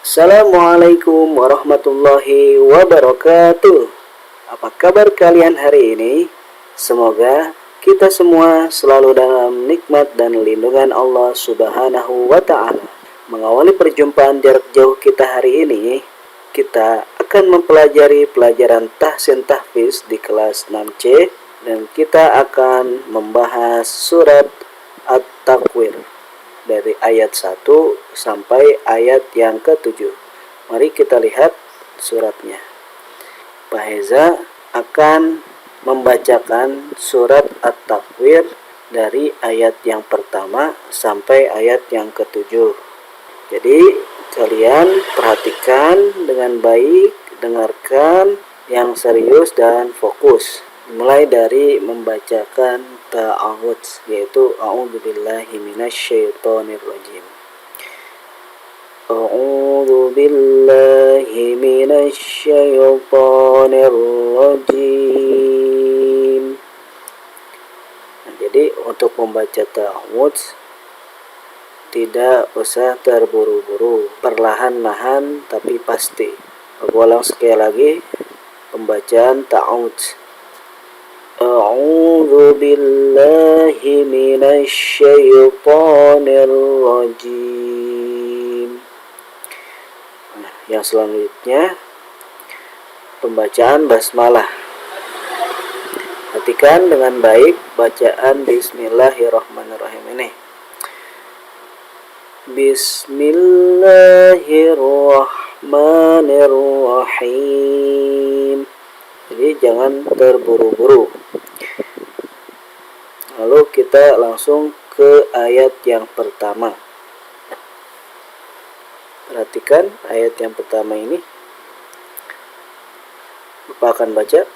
Assalamualaikum warahmatullahi wabarakatuh. Apa kabar kalian hari ini? Semoga kita semua selalu dalam nikmat dan lindungan Allah Subhanahu wa Ta'ala. Mengawali perjumpaan jarak jauh kita hari ini, kita akan mempelajari pelajaran tahsin tahfiz di kelas 6C dan kita akan membahas surat At-Takwir dari ayat 1 sampai ayat yang ke-7. Mari kita lihat suratnya. Pak Heza akan membacakan surat At-Takwir dari ayat yang pertama sampai ayat yang ke-7. Jadi kalian perhatikan dengan baik, dengarkan yang serius dan fokus. Mulai dari membacakan ta'awudz, yaitu a'udzubillahi minasyaitonirrajim. A'udzubillahi minasyaitonirrajim. Nah, jadi untuk membaca ta'awudz tidak usah terburu-buru, perlahan-lahan tapi pasti. Aku ulang sekali lagi pembacaan ta'awudz. A'udzu billahi minasyaitonir rajim. Nah, yang selanjutnya pembacaan basmalah. Perhatikan dengan baik bacaan bismillahirrahmanirrahim ini. Bismillahirrahmanirrahim. Jadi jangan terburu-buru. Lalu kita langsung ke ayat yang pertama. Perhatikan ayat yang pertama ini. Bapak akan baca.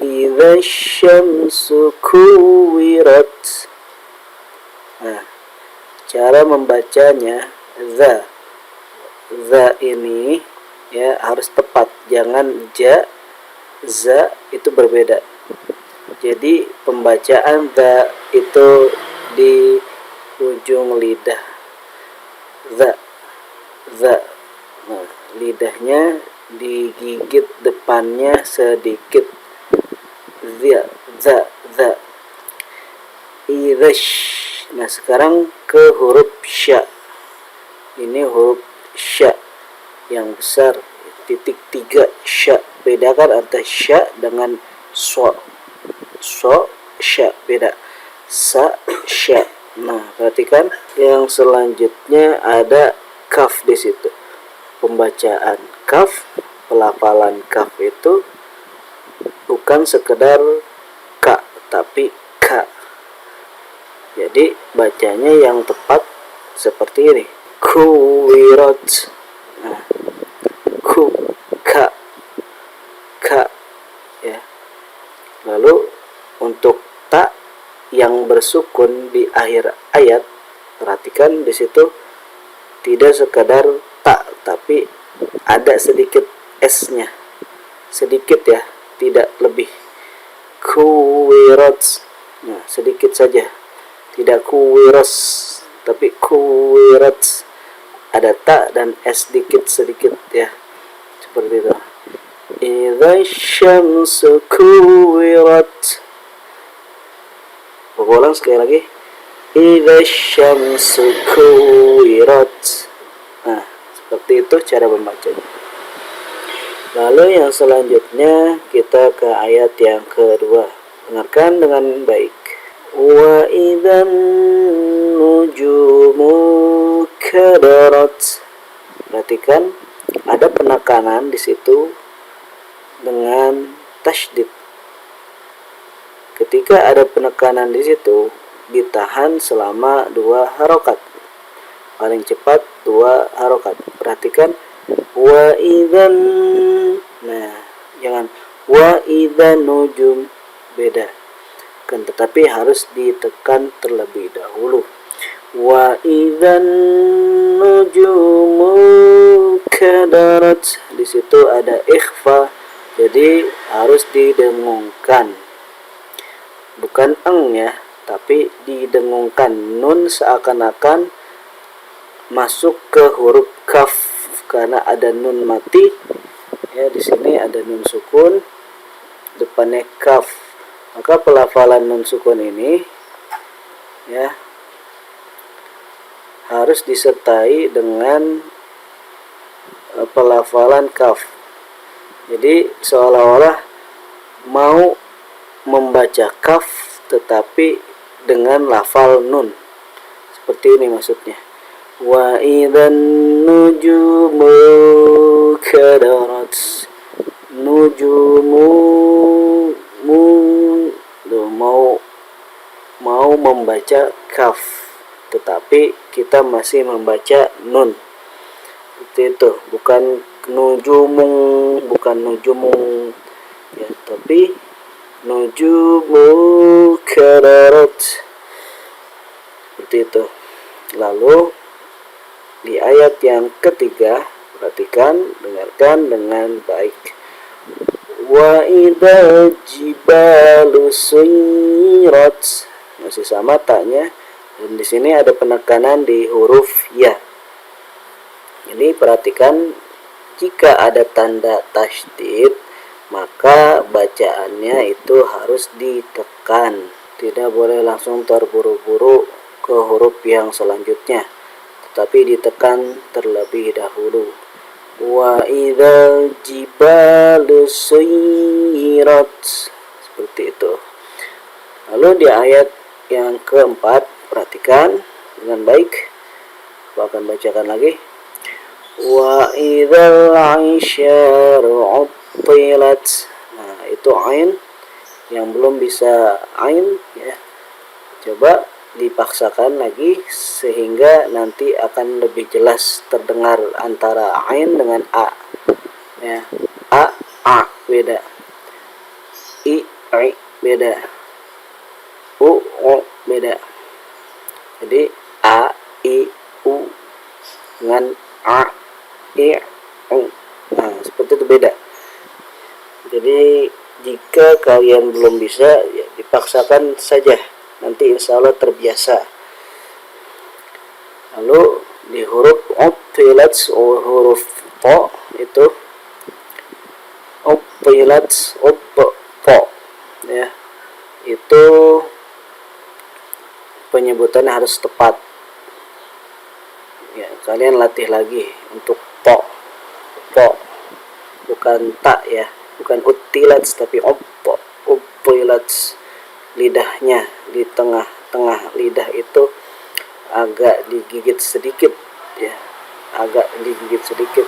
Idza syamsu kuwirat. Nah, cara membacanya za ini ya harus tepat, jangan za itu berbeda. Jadi pembacaan za itu di ujung lidah, za. Nah, lidahnya digigit depannya sedikit, za. Idzash. Nah, sekarang ke huruf sya. Ini huruf sya yang besar, titik 3 sya. Bedakan antara sya dengan so, sya beda. Sa, sya. Nah, perhatikan yang selanjutnya ada kaf di situ. Pembacaan kaf, pelafalan kaf itu bukan sekedar ka, tapi ka. Jadi bacanya yang tepat seperti ini. Kuwirat. Nah, ka ya. Lalu untuk ta yang bersukun di akhir ayat, perhatikan di situ tidak sekadar ta, tapi ada sedikit s-nya. Sedikit ya, tidak lebih. Kuwirat. Nah, sedikit saja. Tidak kuwiras, tapi kuwirat. Ada ta dan s sedikit ya. Seperti itu. Idza syamsu kuwirat. Ulang sekali lagi. Idza syamsu kuwirat. Nah, seperti itu cara membacanya. Lalu yang selanjutnya kita ke ayat yang kedua. Dengarkan dengan baik. Wa idzan nujumu kadarat. Perhatikan ada penekanan di situ dengan tasydid. Ketika ada penekanan di situ ditahan selama 2 harokat. Paling cepat 2 harokat. Perhatikan wa idzan. Nah, jangan wa idzan nujum, beda. Tetapi harus ditekan terlebih dahulu. Wa idzan nujumu kadarat. Di situ ada ikhfa, jadi harus didengungkan. Bukan eng ya, tapi didengungkan. Nun seakan-akan masuk ke huruf kaf karena ada nun mati. Ya, di sini ada nun sukun depannya kaf. Maka pelafalan nun sukun ini ya harus disertai dengan pelafalan kaf. Jadi seolah-olah mau membaca kaf tetapi dengan lafal nun. Seperti ini maksudnya. Wa idzan nujumu kadarat. Nujumu mau membaca kaf tetapi kita masih membaca nun. Seperti itu, bukan nujumung, bukan nujumung ya, tapi nujumu kadarat. Seperti itu. Lalu di ayat yang ketiga, perhatikan, dengarkan dengan baik. Wa idzal jibalu suyirat. Masih sama taknya, dan di sini ada penekanan di huruf ya. Ini perhatikan, jika ada tanda tasydid maka bacaannya itu harus ditekan. Tidak boleh langsung terburu-buru ke huruf yang selanjutnya, tetapi ditekan terlebih dahulu. Wa idzal jibalu suyirat. Seperti itu. Lalu di ayat yang keempat, perhatikan dengan baik. Aku akan bacakan lagi. Wa idzal 'isyaru 'uttilat. Nah, itu ain yang belum bisa ain ya. Coba dipaksakan lagi sehingga nanti akan lebih jelas terdengar antara ain dengan a. Ya, a beda. I beda. U beda. Jadi a, i, u dengan a, i, u. Nah, seperti itu beda. Jadi jika kalian belum bisa, ya dipaksakan saja. Nanti insya Allah terbiasa. Lalu di huruf uttilat, huruf po itu uttilat, po ya, itu penyebutannya harus tepat ya. Kalian latih lagi untuk po, bukan tak ya, bukan uttilat tapi uttilat. Lidahnya di tengah-tengah lidah itu agak digigit sedikit ya, agak digigit sedikit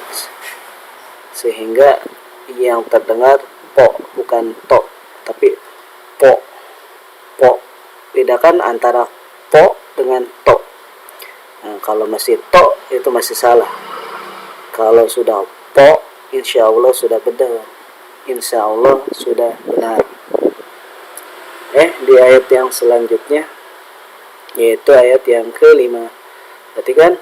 sehingga yang terdengar po, bukan to tapi po. Bedakan antara po dengan to. Nah, kalau masih to itu masih salah. Kalau sudah po, insya Allah sudah benar. Insya Allah sudah benar. Di ayat yang selanjutnya, yaitu ayat yang kelima. Perhatikan.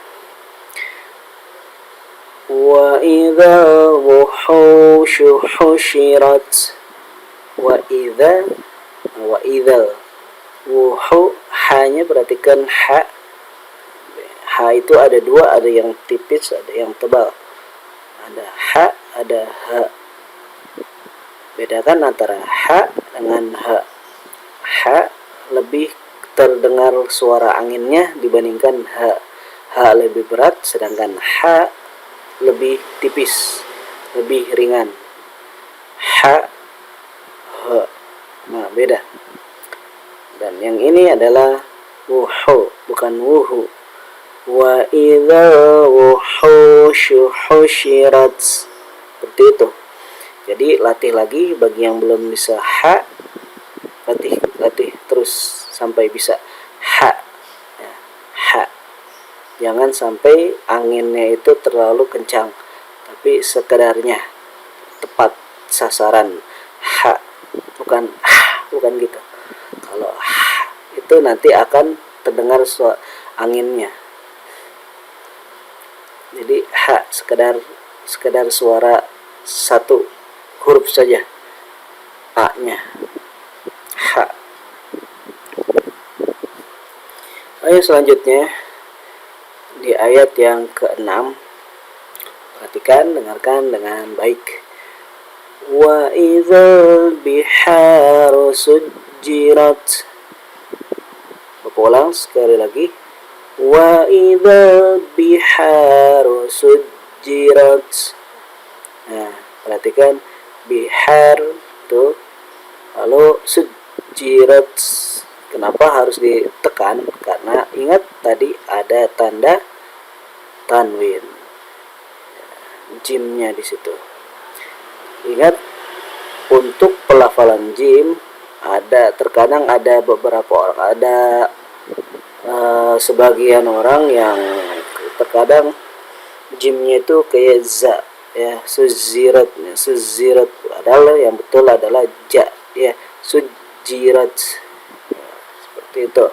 Wa idza wuhushu husyirat. Wa idzal wuhu, hanya perhatikan ha. Ha itu ada dua, ada yang tipis, ada yang tebal. Ada ha, ada ha. Bedakan antara ha dengan ha. Ha lebih terdengar suara anginnya dibandingkan ha. Ha lebih berat, sedangkan ha lebih tipis, lebih ringan. Ha, ha. Nah, beda. Dan yang ini adalah wuhu, bukan wuhu. Wa idza wuhushu husyirat. Seperti itu. Jadi latih lagi bagi yang belum bisa ha, latih terus sampai bisa ha. Ya, ha. Jangan sampai anginnya itu terlalu kencang, tapi sekedarnya tepat sasaran. Ha, bukan ha, bukan gitu. Kalau ha itu nanti akan terdengar anginnya. Jadi ha sekedar suara satu huruf saja, a-nya. Ha. Ayo selanjutnya di ayat yang ke-6. Perhatikan, dengarkan dengan baik. Wa idzal biharu sujjirat. Bapak ulang sekali lagi. Wa idzal biharu sujjirat. Nah, perhatikan bihar tuh, lalu sujjirat. Kenapa harus ditekan? Karena ingat tadi ada tanda tanwin, jimnya di situ. Ingat, untuk pelafalan jim terkadang ada beberapa orang, ada sebagian orang yang terkadang jimnya itu kayak za, ya, suzirat, adalah yang betul adalah ja, ya, sujirat, seperti itu.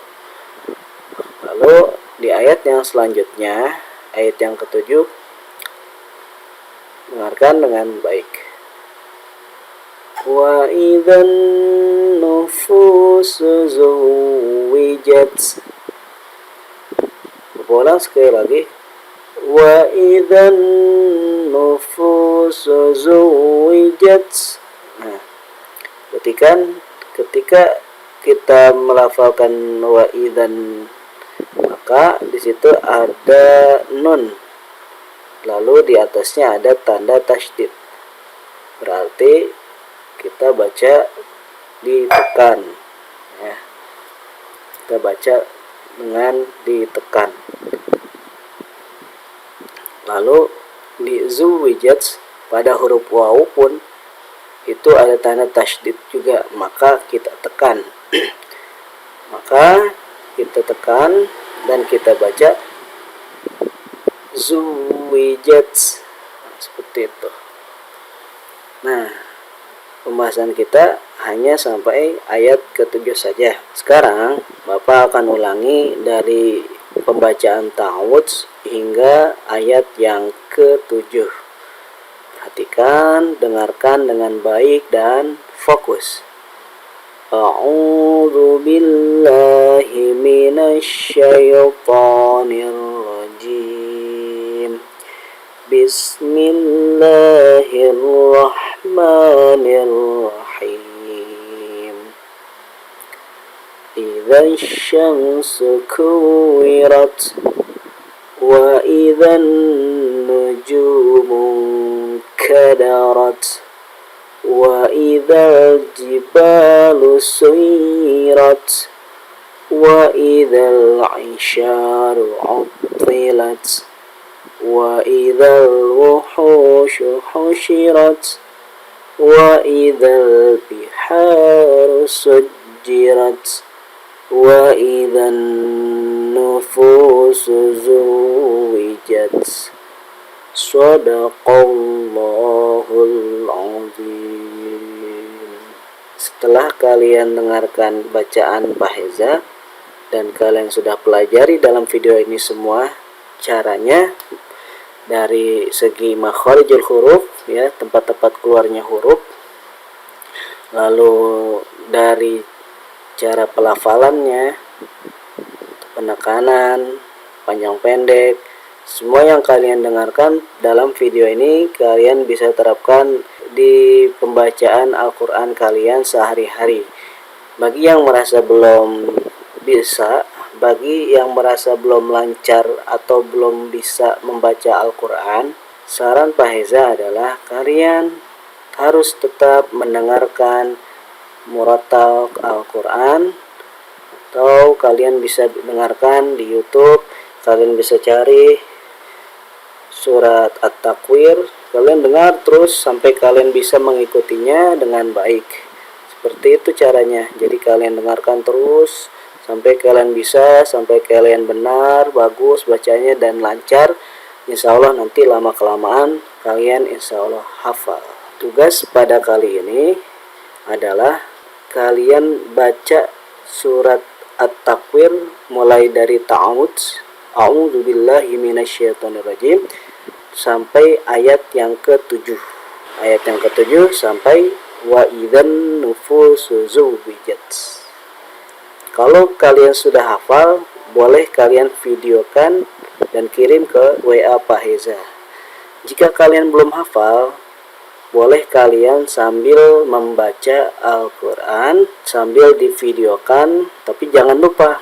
Lalu di ayat yang selanjutnya, ayat yang ke-7, dengarkan dengan baik. Wa idzan nufusu zuwijat. Ulang sekali lagi. Wa idzan nufusu zuwijat. Nah, perhatikan ketika kita melafalkan wa idzan, maka di situ ada nun, lalu di atasnya ada tanda tasydid, berarti kita baca ditekan, ya. Kita baca dengan ditekan. Lalu di zuwijat pada huruf waw pun itu ada tanda tasydid juga, maka kita tekan. Maka kita tekan dan kita baca zuwijat, seperti itu. Nah, pembahasan kita hanya sampai ayat ke-7 saja. Sekarang Bapak akan ulangi dari pembacaan ta'awudz hingga ayat yang ke-7. Perhatikan, dengarkan dengan baik dan fokus. A'udzu billahi minasy syaithanir rajim. Bismillahirrahmanirrahim. Idza syamsu kuwirat wa idzan nujumu kadarat wa idzal jibalu suyirat wa idzal isyaru uttilat wa idzal wuhushu husyirat wa idzal biharu sujjirat wa idzan nufusu zuwijat. Shadaqallahul azim. Setelah kalian dengarkan bacaan Pak Heza dan kalian sudah pelajari dalam video ini semua caranya dari segi makharijul huruf, ya, tempat-tempat keluarnya huruf, lalu dari cara pelafalannya, penekanan, panjang pendek, semua yang kalian dengarkan dalam video ini kalian bisa terapkan di pembacaan Al-Quran kalian sehari-hari. Bagi yang merasa belum bisa, bagi yang merasa belum lancar atau belum bisa membaca Al-Quran, saran Pak Heza adalah kalian harus tetap mendengarkan murattal Al-Quran, atau kalian bisa dengarkan di YouTube. Kalian bisa cari surat At-Takwir, kalian dengar terus sampai kalian bisa mengikutinya dengan baik. Seperti itu caranya. Jadi kalian dengarkan terus sampai kalian bisa, sampai kalian benar, bagus bacanya dan lancar. Insya Allah nanti lama-kelamaan kalian insya Allah hafal. Tugas pada kali ini adalah kalian baca surat At-Takwir mulai dari ta'awudz, a'udzu billahi minasyaitonir rajim, sampai ayat yang ke-7. Ayat yang ke-7 sampai wa idzan nufusu zuwijat. Kalau kalian sudah hafal, boleh kalian videokan dan kirim ke WA Pak Heza. Jika kalian belum hafal, boleh kalian sambil membaca Al-Quran sambil divideokan, tapi jangan lupa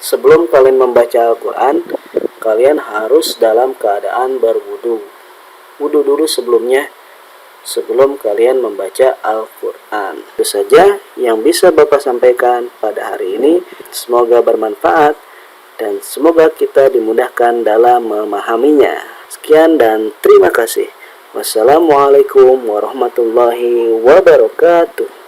sebelum kalian membaca Al-Quran, kalian harus dalam keadaan berwudu. Wudu dulu sebelum kalian membaca Al-Quran. Itu saja yang bisa Bapak sampaikan pada hari ini. Semoga bermanfaat dan semoga kita dimudahkan dalam memahaminya. Sekian dan terima kasih. Wassalamualaikum warahmatullahi wabarakatuh.